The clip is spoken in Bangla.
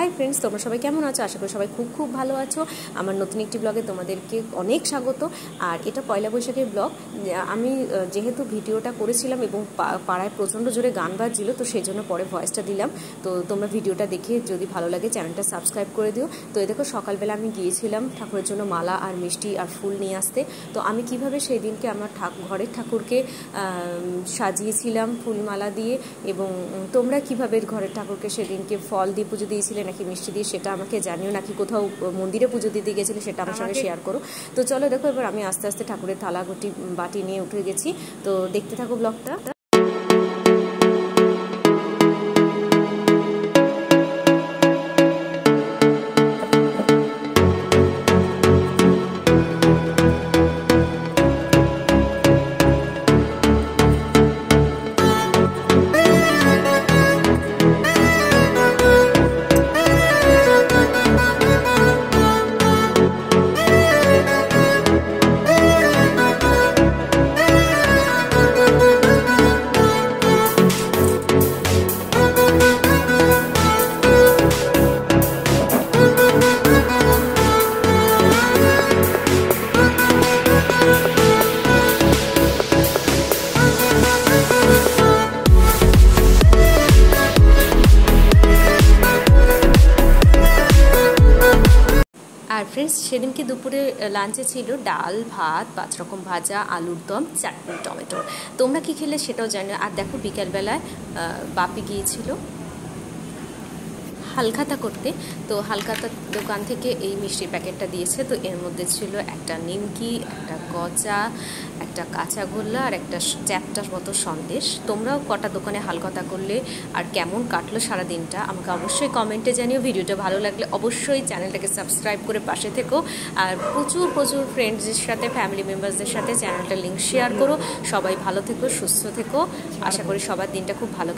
হাই ফ্রেন্ডস, তোমরা সবাই কেমন আছো? আশা করি সবাই খুব খুব ভালো আছো। আমার নতুন একটি ব্লগে তোমাদেরকে অনেক স্বাগত। আর এটা পয়লা বৈশাখের ব্লগ। আমি যেহেতু ভিডিওটা করেছিলাম এবং পাড়ায় প্রচণ্ড জোরে গান বাজছিল, তো সেই জন্য পরে ভয়েসটা দিলাম। তো তোমরা ভিডিওটা দেখে যদি ভালো লাগে চ্যানেলটা সাবস্ক্রাইব করে দিও। তো এই দেখো, সকালবেলা আমি গিয়েছিলাম ঠাকুরের জন্য মালা আর মিষ্টি আর ফুল নিয়ে আসতে। তো আমি কিভাবে সেই দিনকে আমার ঘরের ঠাকুরকে সাজিয়েছিলাম ফুলমালা দিয়ে, এবং তোমরা কিভাবে ঘরের ঠাকুরকে সেদিনকে ফল দিয়ে পুজো দিয়েছিলে নাকি মিষ্টি দিয়ে সেটা আমাকে জানিও, নাকি কোথাও মন্দিরে পুজো দিতে গেছিলে সেটা আমার সঙ্গে শেয়ার করো। তো চলো দেখো, এবার আমি আস্তে আস্তে ঠাকুরের থালা বাটি নিয়ে উঠে গেছি। তো দেখতে থাকো ব্লগটা। আর ফ্রেন্ডস, সেদিনকে দুপুরে লাঞ্চে ছিল ডাল, ভাত, 5 রকম ভাজা, আলুর দম, চাটনি, টমেটো। তোমরা কি খেলে সেটাও জানো। আর দেখো, বিকালবেলায় বাপি গিয়েছিল হালখাতা করতে। তো হালখাতার দোকান থেকে এই মিষ্টির প্যাকেটটা দিয়েছে। তো এর মধ্যে ছিল একটা নিমকি, একটা গজা, একটা কাঁচা গোল্লা আর একটা চ্যাপটার মতো সন্দেশ। তোমরাও কটা দোকানে হালখাতা করলে আর কেমন কাটলো সারা দিনটা আমাকে অবশ্যই কমেন্টে জানিও। ভিডিওটা ভালো লাগলে অবশ্যই চ্যানেলটাকে সাবস্ক্রাইব করে পাশে থেকো। আর প্রচুর প্রচুর ফ্রেন্ডসদের সাথে, ফ্যামিলি মেম্বার্সদের সাথে চ্যানেলটার লিঙ্ক শেয়ার করো। সবাই ভালো থেকো, সুস্থ থেকো। আশা করি সবার দিনটা খুব ভালো